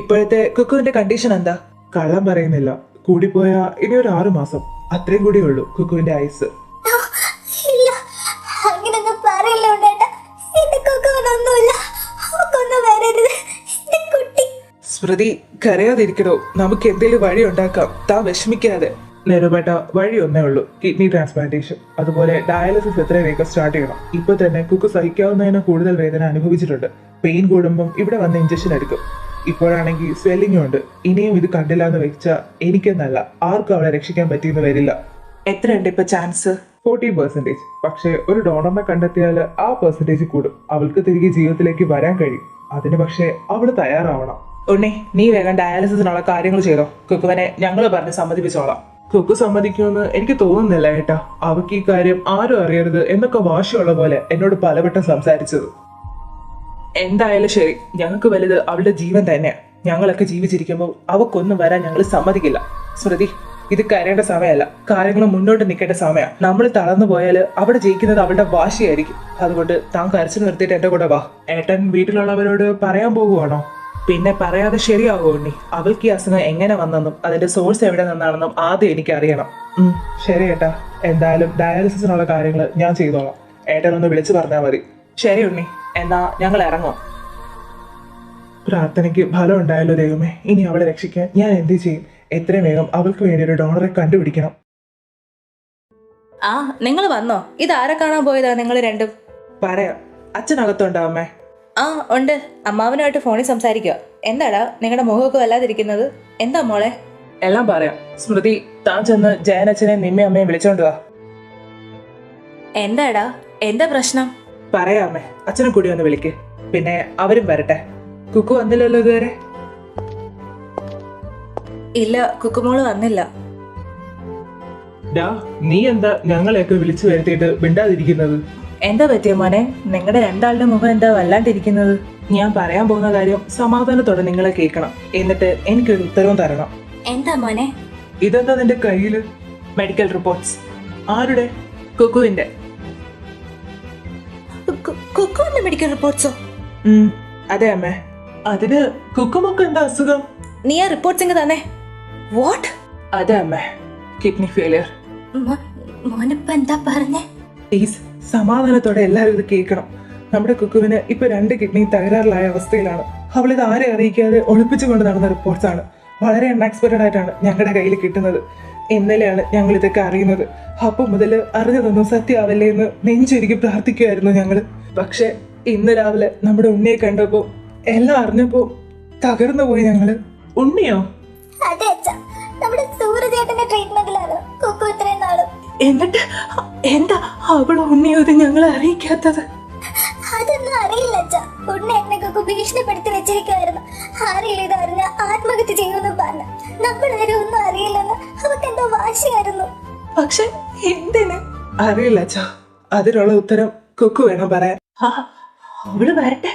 ഇപ്പോഴത്തെ കുക്കുവിന്റെ കണ്ടീഷൻ എന്താ? കള്ളം പറയുന്നില്ല. കൂടിപ്പോയ ഇനി ഒരു 6 മാസം, അത്രയും കൂടിയേ ഉള്ളൂ കുക്കുവിന്റെ ആയുസ്. ഇല്ല, അങ്ങനൊന്നും പറയില്ല ഉണ്ണേട്ടാ. എന്റെ കുക്കുവിനൊന്നുമില്ല. അവക്കൊന്നും വരരുത്, എന്റെ കുട്ടി. സ്മൃതി, കരയാതിരിക്കണോ? നമുക്ക് എന്തെങ്കിലും വഴി ഉണ്ടാക്കാം. താൻ വിഷമിക്കാതെ. നേരുപേട്ട, വഴി ഒന്നേ ഉള്ളൂ, കിഡ്നി ട്രാൻസ്പ്ലാന്റേഷൻ. അതുപോലെ ഡയാലിസിസ് എത്രയും വേഗം സ്റ്റാർട്ട് ചെയ്യണം. ഇപ്പൊ തന്നെ കുക്ക് സഹിക്കാവുന്നതിന് കൂടുതൽ വേദന അനുഭവിച്ചിട്ടുണ്ട്. പെയിൻ കൂടുമ്പം ഇവിടെ വന്ന് ഇഞ്ചക്ഷൻ എടുക്കും. ഇപ്പോഴാണെങ്കിൽ സ്വെല്ലിംഗും ഉണ്ട്. ഇനിയും ഇത് കണ്ടില്ല എന്ന് വെച്ചാൽ എനിക്കെന്നല്ല, ആർക്കും അവളെ രക്ഷിക്കാൻ പറ്റിയെന്ന് വരില്ല. എത്രയുണ്ട് ഇപ്പൊ ചാൻസ്? 40%. പക്ഷെ ഒരു ഡോണറിനെ കണ്ടെത്തിയാൽ ആ പെർസെന്റേജ് കൂടും. അവൾക്ക് തിരികെ ജീവിതത്തിലേക്ക് വരാൻ കഴിയും. അതിന് പക്ഷെ അവള് തയ്യാറാവണം. ഉണ്ണി, നീ വേഗം ഡയാലിസിസിനുള്ള കാര്യങ്ങൾ ചെയ്തോ. കുക്കുവിനെ ഞങ്ങൾ പറഞ്ഞ് സമ്മതിപ്പിച്ചോളാം. കുക്കു സമ്മതിക്കുമെന്ന് എനിക്ക് തോന്നുന്നില്ല ഏട്ടാ. അവക്ക് ഈ കാര്യം ആരും അറിയരുത് എന്നൊക്കെ വാശിയുള്ള പോലെ എന്നോട് പലവട്ടം സംസാരിച്ചത്. എന്തായാലും ശരി, ഞങ്ങൾക്ക് വലുത് അവളുടെ ജീവൻ തന്നെയാണ്. ഞങ്ങളൊക്കെ ജീവിച്ചിരിക്കുമ്പോൾ അവക്കൊന്നും വരാൻ ഞങ്ങൾ സമ്മതിക്കില്ല. സ്മൃതി, ഇത് കരയേണ്ട സമയമല്ല, കാര്യങ്ങൾ മുന്നോട്ട് നിൽക്കേണ്ട സമയമാണ്. നമ്മൾ തളർന്നു പോയാൽ അവിടെ ജയിക്കുന്നത് അവളുടെ വാശിയായിരിക്കും. അതുകൊണ്ട് താൻ കരച്ചു നിർത്തിയിട്ട് എന്റെ കൂടെ വാ. ഏട്ടൻ വീട്ടിലുള്ളവരോട് പറയാൻ പോകുവാണോ? പിന്നെ പറയാതെ ശരിയാകുമോ ഉണ്ണി? അവൾക്ക് ഈ അസുഖം എങ്ങനെ വന്നെന്നും അതിന്റെ സോഴ്സ് എവിടെ നിന്നാണെന്നും ആദ്യം എനിക്ക് അറിയണം. ശരി ഏട്ടാ, എന്തായാലും ഡയാലിസിസിനുള്ള കാര്യങ്ങൾ ഞാൻ ചെയ്തോളാം. ഏട്ടനൊന്ന് വിളിച്ചു പറഞ്ഞാൽ മതി. ശരി ഉണ്ണി, എന്നാ ഞങ്ങൾ ഇറങ്ങാം. പ്രാർത്ഥനയ്ക്ക് ഫലം ഉണ്ടായല്ലോ ദൈവമേ. ഇനി അവളെ രക്ഷിക്കാൻ ഞാൻ എന്ത് ചെയ്യും? എത്രയും വേഗം അവൾക്ക് വേണ്ടി ഒരു ഡോണറെ കണ്ടുപിടിക്കണം. ആ, നിങ്ങൾ വന്നോ? ഇത് ആരെ കാണാൻ പോയതാ നിങ്ങൾ രണ്ടും? പറയാം. അച്ഛനകത്തുണ്ടോ അമ്മേ? ആ ഉണ്ട്, അമ്മാവനായിട്ട് ഫോണിൽ സംസാരിക്കുക. എന്താടാ നിങ്ങളുടെ മുഖമൊക്കെ വല്ലാതിരിക്കുന്നത്? എന്താ മോളെ? എല്ലാം പറയാം. സ്മൃതി, താൻ ചെന്ന് ജയനച്ഛനെ നിമ്മയും അമ്മയും വിളിച്ചോണ്ട് വാ. എന്താടാ, എന്താ പ്രശ്നം? പറയാമേ, അച്ഛനെ കൂടി ഒന്ന് വിളിക്ക്. പിന്നെ അവരും വരട്ടെ. കുക്കു വന്നില്ലല്ലോ ഇതുവരെ? ഇല്ല, കുക്കുമോള് വന്നില്ല. നീ എന്താ ഞങ്ങളെയൊക്കെ വിളിച്ചു വരുത്തിയിട്ട് മിണ്ടാതിരിക്കുന്നത്? എന്താ പറ്റിയ മോനെ? നിങ്ങളുടെ രണ്ടാളുടെ മുഖം എന്താ വല്ലാണ്ടിരിക്കുന്നത്? ഞാൻ പറയാൻ പോകുന്ന കാര്യം സമാധാനത്തോടെ നിങ്ങളെ കേൾക്കണം. എന്നിട്ട് എനിക്കൊരു ഉത്തരവും തരണം. എന്താ മോനെ? ഇതെന്താ നിന്റെ കയ്യില്? Medical reports. ആരുടെ? കുക്കുവിന്റെ. കുക്കുവിന്റെ മെഡിക്കൽ റിപ്പോർട്ട്സോ? അതെ അമ്മേ. അതിന് കുക്കുമൊക്കെ എന്താ അസുഖം? നീ ആ റിപ്പോർട്ട്സ് ഇങ്ങ് തന്നെ. വാട്ട്? അതെ അമ്മേ, കിഡ്നി ഫെയിലിയർ. മോനിപ്പ എന്താ പറഞ്ഞേ? പ്ലീസ്, സമാധാനത്തോടെ എല്ലാവരും ഇത് കേൾക്കണം. നമ്മുടെ കുക്കുവിന് ഇപ്പൊ 2 കിഡ്നി തകരാറിലായ അവസ്ഥയിലാണ്. അവളിത് ആരെ അറിയിക്കാതെ ഒളിപ്പിച്ചുകൊണ്ട് നടന്ന റിപ്പോർട്ട്സ് ആണ്. വളരെ അൺഎക്സ്പെക്ടഡ് ആയിട്ടാണ് ഞങ്ങളുടെ കയ്യിൽ കിട്ടുന്നത്. ഇന്നലെയാണ് ഞങ്ങൾ ഇതൊക്കെ അറിയുന്നത്. അപ്പം മുതൽ അറിഞ്ഞതൊന്നും സത്യമാവല്ലേ എന്ന് നെഞ്ചൊരുക്കി പ്രാർത്ഥിക്കുമായിരുന്നു ഞങ്ങള്. പക്ഷെ ഇന്ന് രാവിലെ നമ്മുടെ ഉണ്ണിയെ കണ്ടപ്പോ, എല്ലാം അറിഞ്ഞപ്പോ തകർന്നു പോയി ഞങ്ങള്. ഉണ്ണിയോ? അതെ അച്ഛാ, നമ്മുടെ സൂര്യചേട്ടന്റെ ട്രീറ്റ്മെന്റിലാണ് കുക്കു ഇത്രയും നാളും. എന്നിട്ട് എന്താ അവള് ഉണ്ണിയോ ഇത് ഞങ്ങളെ അറിയിക്കാത്തത്? അതൊന്നും അറിയില്ല അച്ഛാ. ഉണ്ണേട്ടനെ കുക്കു ഭീഷണിപ്പെടുത്തി വെച്ചിരിക്കുവായിരുന്നു. ആരെങ്കിലും ഇത് അറിഞ്ഞ ആത്മഹത്യ ചെയ്യുമെന്ന് പറഞ്ഞു. നമ്മളാരും ഒന്നും അറിയില്ലെന്ന് അവക്കെന്തോ വാശിയായിരുന്നു. പക്ഷെ എന്തിന് അറിയില്ല അച്ഛാ. അതിനുള്ള ഉത്തരം കുക്കു വേണം പറയാൻ. അവള് വരട്ടെ.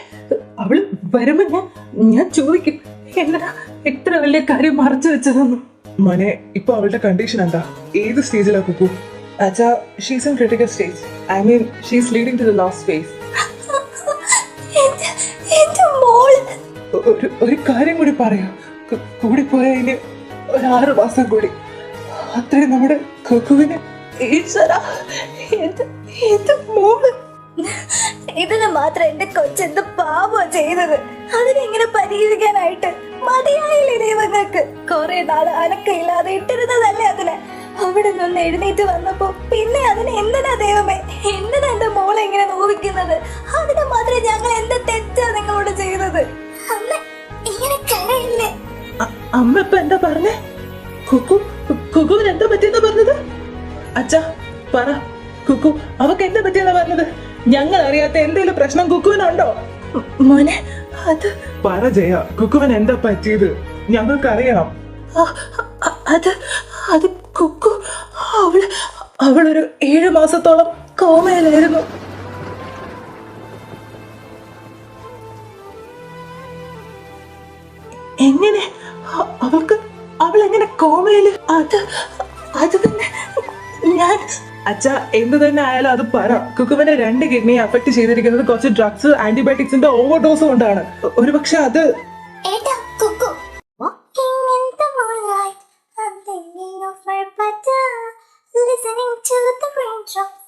അവള് വരുമ്പോ ഞാൻ ചോദിക്കും എന്നതാ ഇത്ര വലിയ കാര്യം മറച്ചു വെച്ചതെന്നു. മോനെ ഇപ്പൊ അവളുടെ കണ്ടീഷൻ എന്താ? ഏത് സ്റ്റേജിലാ കുക്കു? അച്ഛാ, she's in critical stage. I mean she's leading to the last phase. എന്റെ മോള് ഒരു കാര്യം കൂടി പറയാം. കൂടിപ്പോയ ഇനി ഒരു 6 മാസം കൂടി. അത്രയും നമ്മുടെ കുക്കുവിന് ഈശ്വരാ, എന്റെ മോള്. ഇതിന് മാത്രം എന്റെ കൊച്ചെന്ത് പാപോ ചെയ്തത്. അതിനെങ്ങനെ പരിഹരിക്കാനായിട്ട് മതിയായില്ലേ ദൈവങ്ങൾക്ക്? കുറെ നാൾ അനക്കയില്ലാതെ ഇട്ടിരുന്നതല്ലേ അതിന്. അവിടെ നിന്ന് എഴുന്നേറ്റ് വന്നപ്പോ പിന്നെ അതിന് എന്തിനാ ദൈവമേ, എന്തിനാ എന്റെ മോളെ ഇങ്ങനെ നോവിക്കുന്നത്? അതിന് മാത്രം ഞങ്ങൾ എന്ത് തെറ്റാ നിങ്ങളോട് ചെയ്തത്? അമ്മ ഇങ്ങനെ കരയില്ലേ? അമ്മ ഇപ്പൊ എന്താ പറഞ്ഞേ? കുക്കുവിന് എന്താ പറ്റിയെന്നാ പറഞ്ഞത്? അച്ഛാ പറ, കുക്കു അവക്ക് എന്താ പറ്റിയെന്നാ പറഞ്ഞത്? ഞങ്ങൾ അറിയാത്ത എന്തെങ്കിലും പ്രശ്നം കുക്കുവിനുണ്ടോ? മോനെ അത് പറ ജയ, കുക്കുവിന് എന്താ പറ്റിയത്? ഞങ്ങൾക്കറിയണം. അത് അത് കുക്കു അവളൊരു 7 മാസത്തോളം കോമയിലായിരുന്നു. എങ്ങനെ അവളെങ്ങനെ കോമയില്? അത് പിന്നെ ഞാൻ അച്ഛ എന്ത് തന്നെ ആയാലും അത് പറ. കുക്കുവിന്റെ 2 കിഡ്നി അഫക്ട് ചെയ്തിരിക്കുന്നത് കുറച്ച് ഡ്രഗ്സ്, ആന്റിബയോട്ടിക്സിന്റെ ഓവർഡോസ് കൊണ്ടാണ്. ഒരുപക്ഷെ അത് ഏട്ടാ Kuku. Walking in the moonlight, I'm thinking of my butter, listening to the raindrops.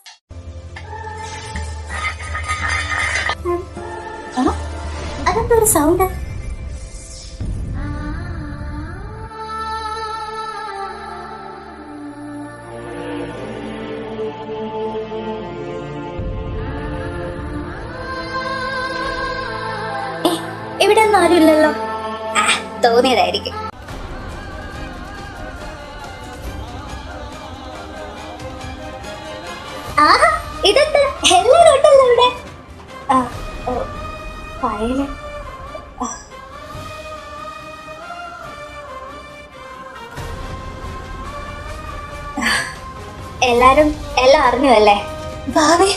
അതെന്താ ഒരു സൗണ്ട്? ഇവിടെ ഒന്നും ആരുമില്ലല്ലോ. തോന്നിയതായിരിക്കും. ആഹാ, ഇതെന്താ എല്ലാരും ഉണ്ടല്ലോ ഇവിടെ. പയല് എല്ലാരും എല്ലാം അറിഞ്ഞു അല്ലേ? ഭാവി